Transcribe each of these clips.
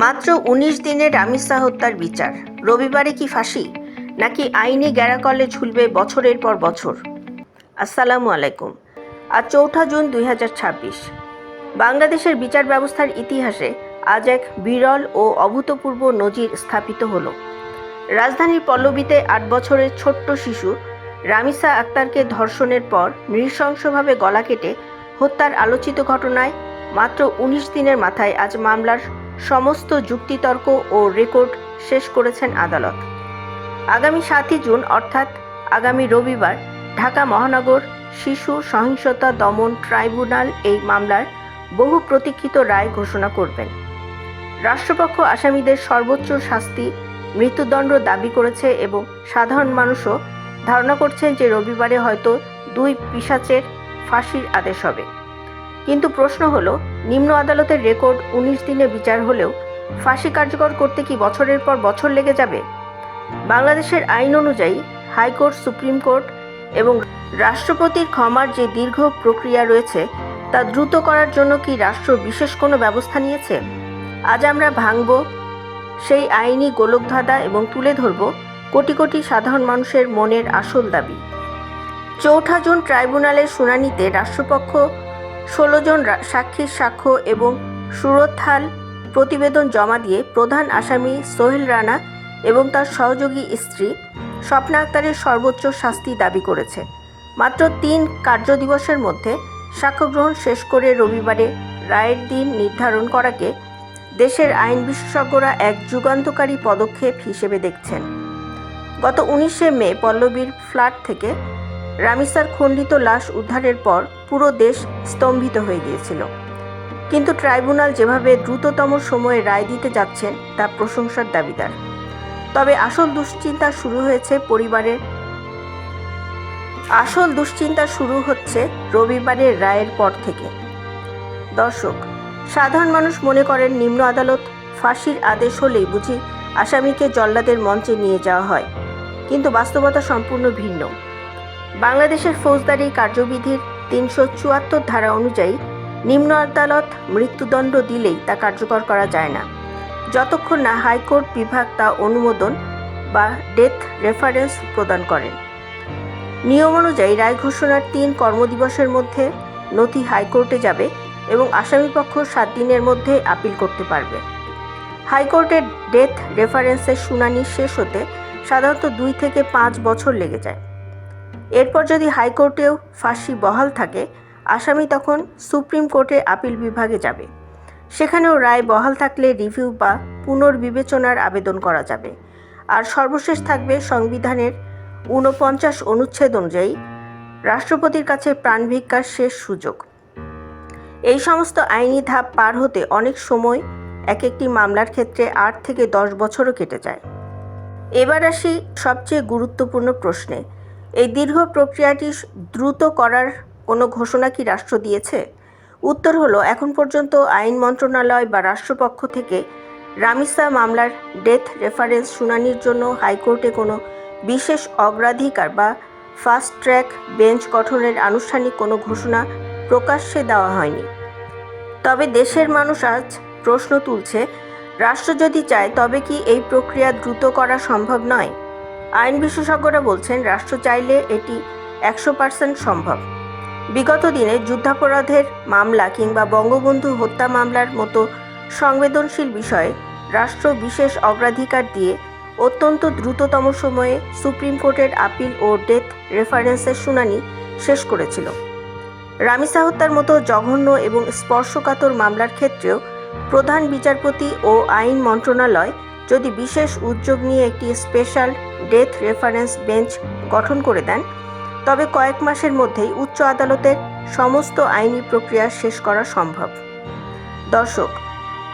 মাত্র ১৯ দিনে রামিসা হত্যার বিচার। রবিবারে কি ফাঁসি, নাকি আইনি গ্যারাকলে ঝুলবে বছরের পর বছর? আসসালামু আলাইকুম। আজ ৪ জুন ২০২৬। বাংলাদেশের বিচার ব্যবস্থার ইতিহাসে আজ এক বিরল ও অভূতপূর্ব নজির স্থাপিত হলো। রাজধানীর পল্লবীতে ৮ বছরের ছোট্ট শিশু রামিসা আক্তারকে ধর্ষণের পর নৃশংসভাবে গলা কেটে হত্যার আলোচিত ঘটনায় মাত্র ১৯ দিনের মাথায় আজ মামলার সমস্ত যুক্তিতর্ক ও রেকর্ড শেষ করেছেন আদালত। আগামী ৭ই জুন অর্থাৎ আগামী রবিবার ঢাকা মহানগর শিশু সহিংসতা দমন ট্রাইব্যুনাল এই মামলার বহু প্রতীক্ষিত রায় ঘোষণা করবেন। রাষ্ট্রপক্ষ আসামিদের সর্বোচ্চ শাস্তি মৃত্যুদণ্ড দাবি করেছে এবং সাধারণ মানুষও ধারণা করছেন যে রবিবারে হয়তো দুই পিশাচের ফাঁসির আদেশ হবে। কিন্তু প্রশ্ন হলো, নিম্ন আদালতের রেকর্ড ১৯ দিনে বিচার হলেও ফাঁসি কার্যকর করতে কি বছরের পর বছর লেগে যাবে? বাংলাদেশের আইন অনুযায়ী হাইকোর্ট, সুপ্রিম কোর্ট এবং রাষ্ট্রপতির ক্ষমার যে দীর্ঘ প্রক্রিয়া রয়েছে তা দ্রুত করার জন্য কি রাষ্ট্র বিশেষ কোনো ব্যবস্থা নিয়েছে? আজ আমরা ভাঙব সেই আইনি গোলকধাঁধা এবং তুলে ধরব কোটি কোটি সাধারণ মানুষের মনের আসল দাবি। ৪ জুন ট্রাইব্যুনালের শুনানিতে রাষ্ট্রপক্ষ ১৬ জন সাক্ষীর সাক্ষ্য এবং সুরতহাল প্রতিবেদন জমা দিয়ে প্রধান আসামি সোহেল রানা এবং তার সহযোগী স্ত্রী স্বপ্না আক্তারের সর্বোচ্চ শাস্তি দাবি করেছে। মাত্র ৩ কার্যদিবসের মধ্যে সাক্ষ্যগ্রহণ শেষ করে রবিবারে রায়ের দিন নির্ধারণ করাকে দেশের আইন বিশেষজ্ঞরা এক যুগান্তকারী পদক্ষেপ হিসেবে দেখছেন। গত ১৯শে মে পল্লবীর ফ্ল্যাট থেকে রামিসার খণ্ডিত লাশ উদ্ধারের পর পুরো দেশ স্তম্ভিত হয়ে গিয়েছিল। কিন্তু ট্রাইব্যুনাল যেভাবে দ্রুততম সময়ে রায় দিতে যাচ্ছেন তা প্রশংসার দাবিদার। তবে আসল দুশ্চিন্তা শুরু হচ্ছে রবিবারের রায়ের পর থেকে। দর্শক, সাধারণ মানুষ মনে করেন নিম্ন আদালত ফাঁসির আদেশ হলেই বুঝি আসামিকে জল্লাদের মঞ্চে নিয়ে যাওয়া হয়, কিন্তু বাস্তবতা সম্পূর্ণ ভিন্ন। বাংলাদেশের ফৌজদারি কার্যবিধির ৩৭৪ ধারা অনুযায়ী নিম্ন আদালত মৃত্যুদণ্ড দিলেই তা কার্যকর করা যায় না, যতক্ষণ না হাইকোর্ট বিভাগ তা অনুমোদন বা ডেথ রেফারেন্স প্রদান করেন। নিয়ম অনুযায়ী রায় ঘোষণার ৩ কর্মদিবসের মধ্যে নথি হাইকোর্টে যাবে এবং আসামিপক্ষ ৭ দিনের মধ্যে আপিল করতে পারবে। হাইকোর্টের ডেথ রেফারেন্সের শুনানি শেষ হতে সাধারণত ২ থেকে ৫ বছর লেগে যায়। এরপর যদি হাইকোর্টেও ফাঁসি বহাল থাকে, আসামি তখন সুপ্রিম কোর্টে আপিল বিভাগে যাবে। সেখানেও রায় বহাল থাকলে রিভিউ বা পুনর্বিবেচনার আবেদন করা যাবে। আর সর্বশেষ থাকবে সংবিধানের ৪৯ অনুচ্ছেদ অনুযায়ী রাষ্ট্রপতির কাছে প্রাণভিক্ষার শেষ সুযোগ। এই সমস্ত আইনি ধাপ পার হতে অনেক সময় একটি মামলার ক্ষেত্রে ৮ থেকে ১০ বছরও কেটে যায়। এবার আসি সবচেয়ে গুরুত্বপূর্ণ প্রশ্নে। এই দীর্ঘ প্রক্রিয়াটি দ্রুত করার কোনো ঘোষণা কি রাষ্ট্র দিয়েছে? উত্তর হলো, এখন পর্যন্ত আইন মন্ত্রণালয় বা রাষ্ট্রপক্ষ থেকে রামিসা মামলার ডেথ রেফারেন্স শুনানির জন্য হাইকোর্টে কোনো বিশেষ অগ্রাধিকার বা ফাস্ট ট্র্যাক বেঞ্চ গঠনের আনুষ্ঠানিক কোনো ঘোষণা প্রকাশ্যে দেওয়া হয়নি। তবে দেশের মানুষ আজ প্রশ্ন তুলছে, রাষ্ট্র যদি চায় তবে কি এই প্রক্রিয়া দ্রুত করা সম্ভব নয়? আইন বিশেষজ্ঞরা বলছেন, রাষ্ট্র চাইলে এটি ১০০% সম্ভব। বিগত দিনে যুদ্ধাপরাধের মামলা কিংবা বঙ্গবন্ধু হত্যা মামলার মতো সংবেদনশীল বিষয়ে রাষ্ট্র বিশেষ অগ্রাধিকার দিয়ে অত্যন্ত দ্রুততম সময়ে সুপ্রিম কোর্টের আপিল ও ডেথ রেফারেন্সের শুনানি শেষ করেছিল। রামিসা হত্যার মতো জঘন্য এবং স্পর্শকাতর মামলার ক্ষেত্রেও প্রধান বিচারপতি ও আইন মন্ত্রণালয় যদি বিশেষ উদ্যোগ নিয়ে একটি স্পেশাল ডেথ রেফারেন্স বেঞ্চ গঠন করে দেন, তবে কয়েক মাসের মধ্যেই উচ্চ আদালতের সমস্ত আইনি প্রক্রিয়া শেষ করা সম্ভব। দর্শক,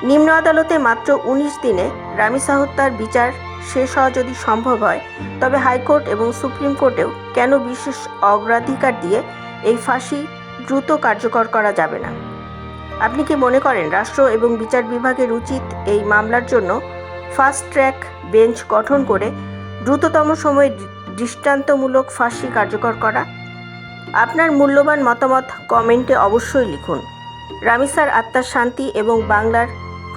নিম্ন আদালতে মাত্র ১৯ দিনে রামিসা হত্যার বিচার শেষ হওয়া যদি সম্ভব হয়, তবে হাইকোর্ট এবং সুপ্রিম কোর্টেও কেন বিশেষ অগ্রাধিকার দিয়ে এই ফাঁসি দ্রুত কার্যকর করা যাবে না? আপনি কি মনে করেন রাষ্ট্র এবং বিচার বিভাগের উচিত এই মামলার জন্য ফাস্ট ট্র্যাক বেঞ্চ গঠন করে দ্রুততম সময়ে দৃষ্টান্তমূলক ফাঁসি কার্যকর করা? আপনার মূল্যবান মতামত কমেন্টে অবশ্যই লিখুন। রামিসার আত্মার শান্তি এবং বাংলার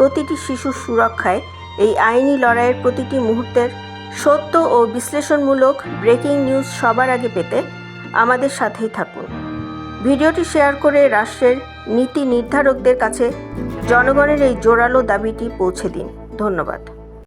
প্রতিটি শিশুর সুরক্ষায় এই আইনি লড়াইয়ের প্রতিটি মুহূর্তের সত্য ও বিশ্লেষণমূলক ব্রেকিং নিউজ সবার আগে পেতে আমাদের সাথেই থাকুন। ভিডিওটি শেয়ার করে রাষ্ট্রের নীতি নির্ধারকদের কাছে জনগণের এই জোরালো দাবিটি পৌঁছে দিন। ধন্যবাদ।